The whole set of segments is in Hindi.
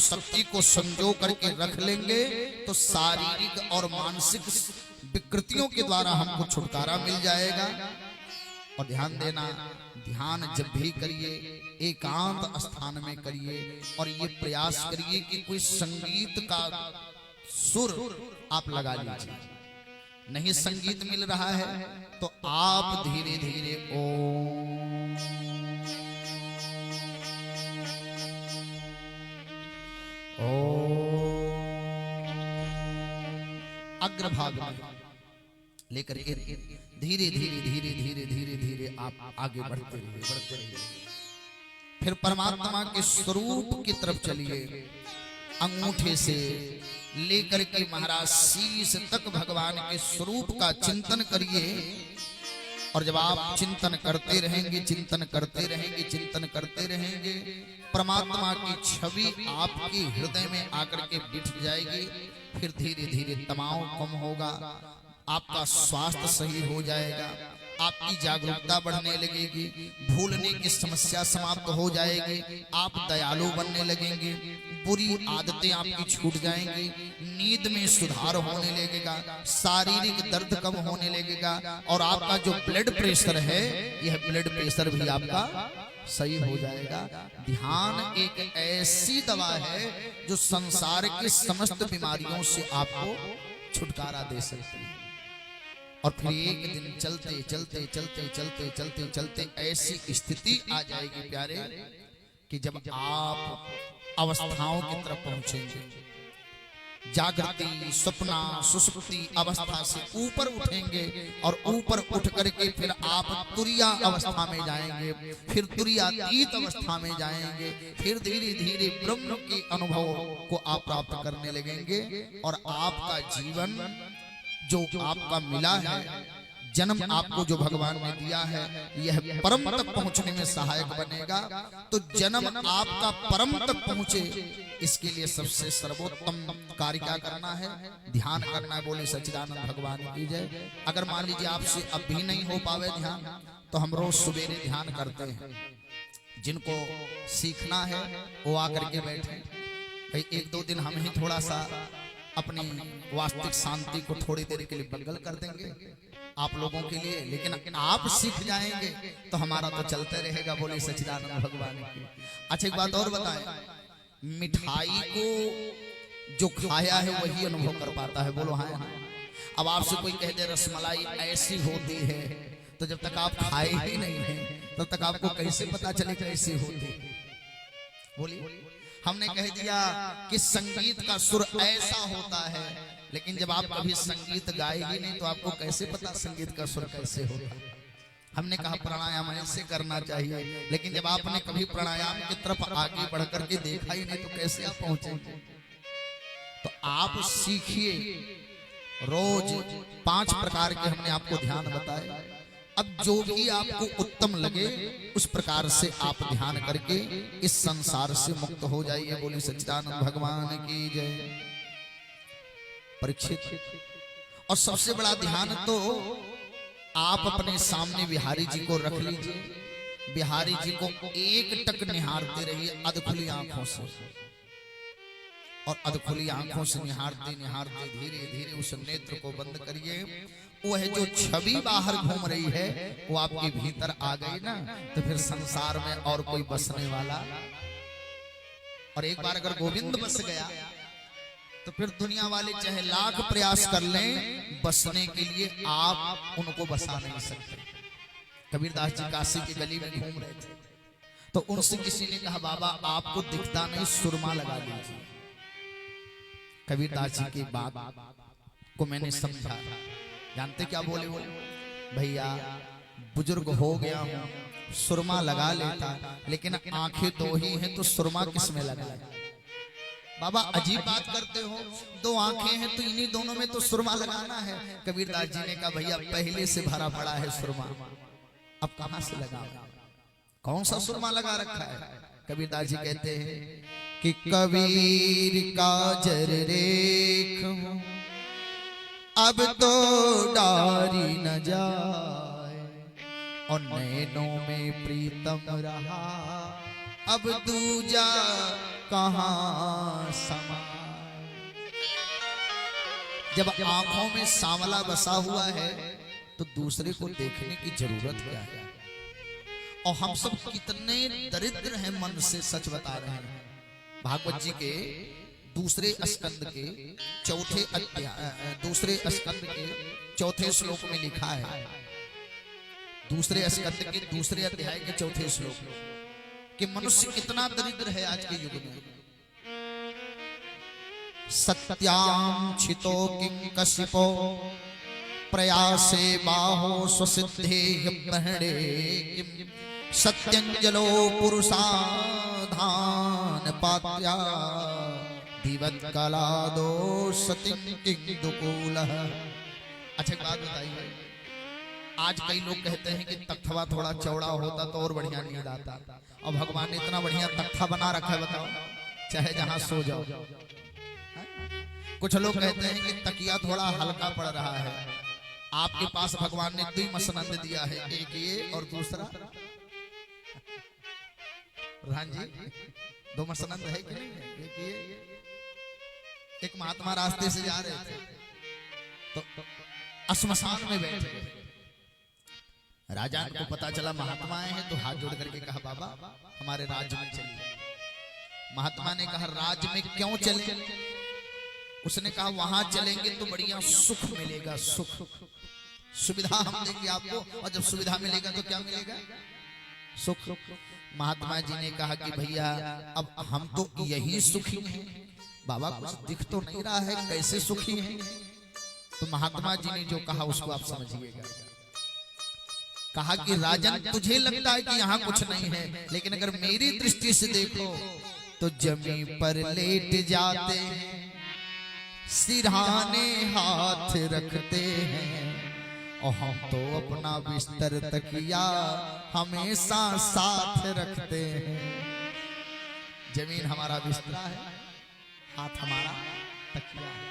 शक्ति को संजो करके रख लेंगे तो शारीरिक और मानसिक विकृतियों के द्वारा हमको छुटकारा मिल जाएगा। और ध्यान देना, ध्यान जब भी करिए एकांत स्थान में करिए और ये प्रयास करिए कि कोई संगीत का सुर आप लगा लीजिए। नहीं संगीत मिल रहा है तो आप धीरे धीरे ओम अग्रभाग में लेकर के धीरे धीरे धीरे धीरे धीरे धीरे आप आगे बढ़ते रहिए। फिर परमात्मा के स्वरूप की तरफ चलिए। अंगूठे से लेकर के महाराज शीश तक भगवान के स्वरूप का चिंतन करिए। और जब आप चिंतन करते रहेंगे, चिंतन करते रहेंगे, चिंतन करते रहेंगे, परमात्मा की छवि आपके हृदय में आकर के बिठ जाएगी। फिर धीरे धीरे तनाव कम होगा, आपका स्वास्थ्य सही हो जाएगा, आपकी जागरूकता बढ़ने लगेगी, भूलने की समस्या समाप्त हो जाएगी, आप दयालु बनने लगेंगे, बुरी आदतें आपकी छूट जाएंगी, नींद में सुधार होने लगेगा, शारीरिक दर्द कम होने लगेगा और आपका जो ब्लड प्रेशर है यह ब्लड प्रेशर भी आपका सही हो जाएगा। ध्यान एक ऐसी दवा है जो संसार की समस्त बीमारियों से आपको छुटकारा दे सकती है। और फिर एक दिन चलते चलते चलते चलते चलते चलते ऐसी स्थिति आ जाएगी प्यारे कि जब आप अवस्थाओं की तरफ पहुंचेंगे, जागृति, सपना, सुषुप्ति अवस्था से ऊपर उठेंगे और ऊपर उठ करके फिर आप तुरिया अवस्था में जाएंगे, फिर तुरियातीत अवस्था में जाएंगे, फिर धीरे धीरे ब्रह्म के अनुभव को आप प्राप्त करने लगेंगे। और आपका जीवन जो आपका मिला है, जन्म आपको जो भगवान ने दिया है, यह परम तक पहुंचने में सहायक बनेगा। तो जन्म आपका परम तक पहुंचे, इसके लिए सबसे सर्वोत्तम कार्य क्या करना है? ध्यान करना है। बोले सच्चिदानंद भगवान की जय। अगर मान लीजिए आपसे अब भी नहीं हो पावे ध्यान, तो हम रोज सुबेरे ध्यान करते हैं। जिनको सीखना है वो आकर के बैठे। भाई एक दो दिन हम ही थोड़ा सा अपनी वास्तविक शांति को थोड़ी देर के लिए बंगल कर देंगे आप लोगों के लिए, लेकिन आप सीख जाएंगे तो हमारा तो चलते रहेगा। बोले सच्चिदानंद भगवान की। अच्छा एक बात और बताएं, मिठाई को जो खाया है वही अनुभव कर पाता है। बोलो हाँ। अब आपसे कोई कह दे रसमलाई ऐसी होती है, तो जब तक आप खाए ही नहीं है तब तक आपको कैसे पता चले कैसी होती है? बोलिए। हमने कह दिया कि संगीत का सुर ऐसा होता है, लेकिन जब आप कभी संगीत गाएगी नहीं तो आपको कैसे पता संगीत का सुर कैसे होगा? हमने कहा प्राणायाम ऐसे करना चाहिए, लेकिन जब आपने कभी प्राणायाम की तरफ आगे बढ़ करके देखा ही नहीं तो कैसे आप पहुंचेंगे? तो आप सीखिए। रोज 5 प्रकार के हमने आपको ध्यान बताए। अब जो भी आपको उत्तम लगे उस प्रकार से आप ध्यान करके इस संसार से मुक्त हो जाइए। बोले सच्चिदानंद भगवान की जय। परीक्षित, और सबसे बड़ा ध्यान तो आप अपने सामने बिहारी जी को रख लीजिए। बिहारी जी को एक टक निहारते रहिए अधखुली आंखों से, और अधखुली आंखों से निहारते निहारते धीरे धीरे उस नेत्र को बंद करिए। वह जो छवि बाहर घूम रही है वो आपके भीतर आ गई ना, तो फिर संसार में और कोई बसने वाला। और एक बार अगर गोविंद बस गया तो फिर दुनिया वाले चाहे लाख प्रयास कर लें, बसने के लिए आप उनको बसा नहीं सकते। कबीरदास जी काशी की गली में घूम रहे थे, तो उनसे किसी ने कहा बाबा आपको दिखता नहीं, सुरमा लगा लीजिए। कबीरदास जी की बात को मैंने समझा। जानते क्या बोले? भैया बुजुर्ग हो गया हूं, सुरमा लगा लेता, लेकिन आंखें 2 ही हैं तो सुरमा किस में लगा? बाबा अजीब बात करते हो, 2 आंखें हैं तो इन्हीं दोनों में तो सुरमा लगाना है। कबीरदास जी ने कहा भैया पहले से भरा पड़ा है सुरमा, अब कहां से लगाओ? कौन सा सुरमा लगा रखा है? कबीरदास जी कहते हैं कि कबीर का जर रेख अब तो डारी न जाए, और नैनों में प्रीतम रहा अब दूजा कहां समाए। जब आंखों में सांवला बसा हुआ है तो दूसरे को देखने की जरूरत क्या है। और हम सब कितने दरिद्र हैं मन से, सच बता रहे हैं। भागवत जी के दूसरे स्कंद के चौथे अध्याय, दूसरे स्कंद के चौथे श्लोक में लिखा है, दूसरे स्कंद के दूसरे अध्याय के चौथे श्लोक कि मनुष्य कितना दरिद्र है आज के युग में। सत्यां छितो किं कशिपो प्रयासे बाहो स्वसिद्धे ब्रह्मणे किं सत्यंजलो पुरुषाधान पात्या दिवत कलादो सतिं किं दुकूलः। अच्छा एक बात बताइए, आज कई लोग कहते हैं कि तख्तवा थोड़ा चौड़ा होता तो और बढ़िया नींद आता, और भगवान ने इतना बढ़िया तख्ता बना रखा है, बताओ चाहे जहां सो जाओ। कुछ लोग कहते हैं कि तकिया थोड़ा हल्का पड़ रहा है। आपके पास भगवान ने दुई मसनंद दिया है, एक ये और दूसरा प्रधान जी, दो मसनंद है कि नहीं है? एक ये, एक महात्मा रास्ते से जा रहे थे तो श्मशान में बैठे, राजा को पता चला महात्मा आए हैं तो हाथ जोड़ करके कहा बाबा हमारे राज्य में चलिए। महात्मा ने कहा राज्य में क्यों चले? उसने कहा वहां चलेंगे तो बढ़िया सुख मिलेगा, सुख सुविधा हम देंगे आपको, और जब सुविधा मिलेगा तो क्या मिलेगा? सुख। महात्मा जी ने कहा कि भैया अब हम तो यही सुखी हैं, बाबा कुछ दिख तो नहीं रहा है, कैसे सुखी हैं? तो महात्मा जी ने जो कहा उसको आप समझिएगा। कहा कि राजन तुझे लगता है कि यहाँ कुछ नहीं है, लेकिन अगर मेरी दृष्टि से देखो तो जमीन पर लेट जाते हैं, सिरहाने हाथ रखते हैं, और हम तो अपना बिस्तर तकिया हमेशा साथ रखते हैं। जमीन हमारा बिस्तर है, हाथ हमारा तकिया है।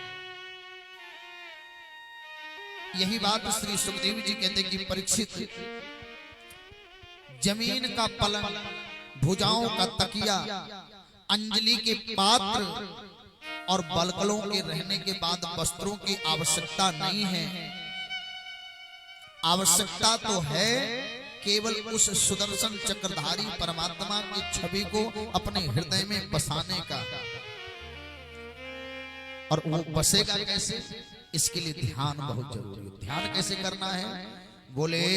यही बात श्री सुखदेव जी कहते कि परीक्षित, जमीन का पलंग, भुजाओं का तकिया, अंजलि के पात्र और बलकलों के रहने के बाद वस्त्रों की आवश्यकता नहीं है। आवश्यकता तो है केवल उस सुदर्शन चक्रधारी परमात्मा की छवि को अपने हृदय में बसाने का। और वो बसेगा कैसे? इसके लिए ध्यान बहुत जरूरी है। ध्यान कैसे करना है? बोले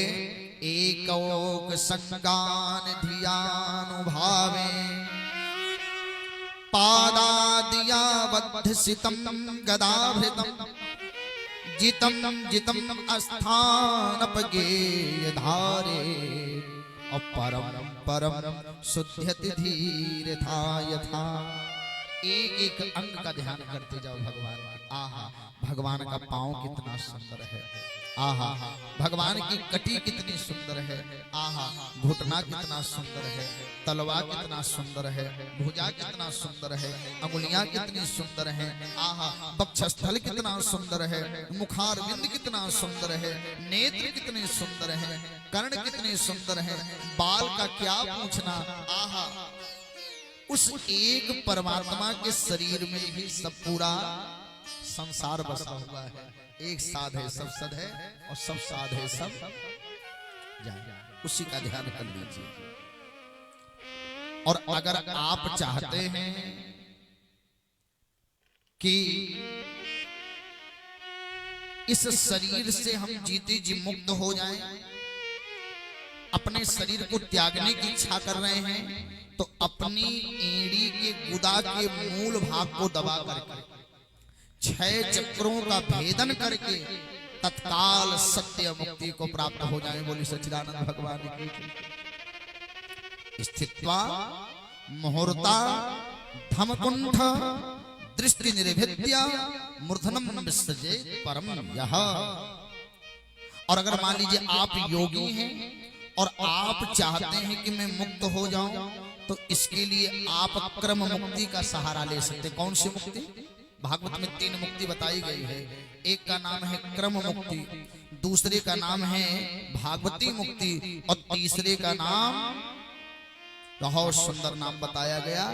एकोक संगान धियानुभावे पादादिया बद्धसितम गदाभृतम जितम जितम अस्थानपगेय धारे अपरम परम शुद्धति धीर था यथा। एक एक अंग का ध्यान करते जाओ भगवान का। आहा भगवान का पांव कितना सुंदर है, आहा भगवान की कटी कितनी सुंदर है, आहा घुटना कितना सुंदर है, तलवा कितना सुंदर है, भुजा कितना सुंदर है, अंगुलियां कितनी सुंदर है, आहा वक्षस्थल कितना सुंदर है, मुखारविंद कितना सुंदर है, नेत्र कितने सुंदर है, कर्ण कितने सुंदर है, बाल का क्या पूछना। आहा उस एक परमात्मा के शरीर में ही सब पूरा संसार बसा हुआ है। एक साध है सब सद है, और सब साध है सब जाए। उसी का ध्यान कर लीजिए। और अगर आप चाहते हैं कि इस शरीर से हम जीते जी मुक्त हो जाएं, अपने शरीर को त्यागने की इच्छा कर रहे हैं, तो अपनी एड़ी के गुदा के मूल भाग को दबा करके 6 चक्रों का भेदन करके तत्काल सत्य मुक्ति को प्राप्त हो जाए। बोली सच्चिदानंद भगवान की। स्थित्वा मुहूर्ता धमकुंठ दृष्टि निर्भिद्या मूर्धनम विसृजे परम यह। और अगर मान लीजिए आप योगी हैं और आप चाहते हैं कि मैं मुक्त हो जाऊं, तो इसके लिए आप क्रम मुक्ति का सहारा ले सकते। कौन सी मुक्ति? भागवत में 3 मुक्ति बताई गई है। एक का नाम है क्रम मुक्ति, दूसरे का नाम है भागवती मुक्ति, और तीसरे का नाम बहुत सुंदर नाम बताया गया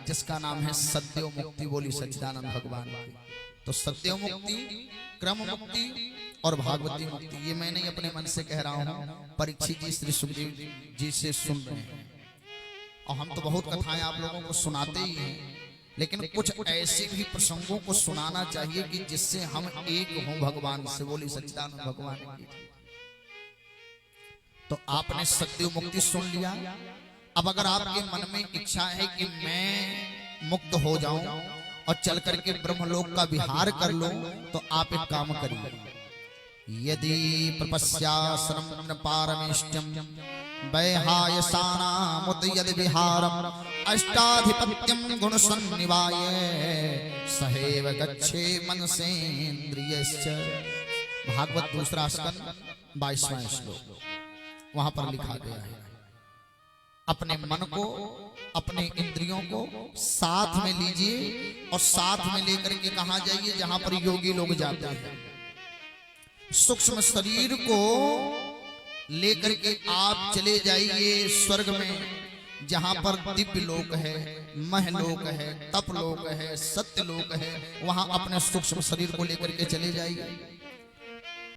जिसका नाम है सद्यो मुक्ति। बोली सच्चिदानंद भगवान की। तो सद्यो मुक्ति, क्रम मुक्ति और भागवती मुक्ति, ये मैं नहीं अपने मन से कह रहा हूँ, परीक्षित जी श्री सुखदेव जी से सुन रहे हैं। और हम तो बहुत कथाएं आप लोगों को सुनाते ही हैं, लेकिन कुछ ऐसे भी प्रसंगों को सुनाना चाहिए कि जिससे हम एक हों भगवान से। बोली सच्चिदानंद भगवान की। तो आपने सद्यो मुक्ति सुन लिया। अब अगर आपके मन में इच्छा है कि मैं मुक्त हो जाऊं और चल करके ब्रह्मलोक का विहार कर लूं, तो आप एक काम करिए। यदि प्रपस्यासनं पारमेष्टम वैहायसानामुत यदि विहारम अष्टाधिपत्यम गुणसन्निवाय सहैव गच्छे मनसेन्द्रियश्च। भागवत दूसरा स्कंद 22वां श्लोक, वहां पर लिखा गया है अपने मन को, अपने इंद्रियों को साथ में लीजिए और साथ में लेकर के कहां जाइए जहां पर योगी लोग जाते हैं। सूक्ष्म शरीर को लेकर के आप चले जाइए स्वर्ग में, जहां पर दिव्य लोक है, महलोक है, तप लोक है, सत्य लोक है। वहां अपने सूक्ष्म शरीर को लेकर के चले जाइए।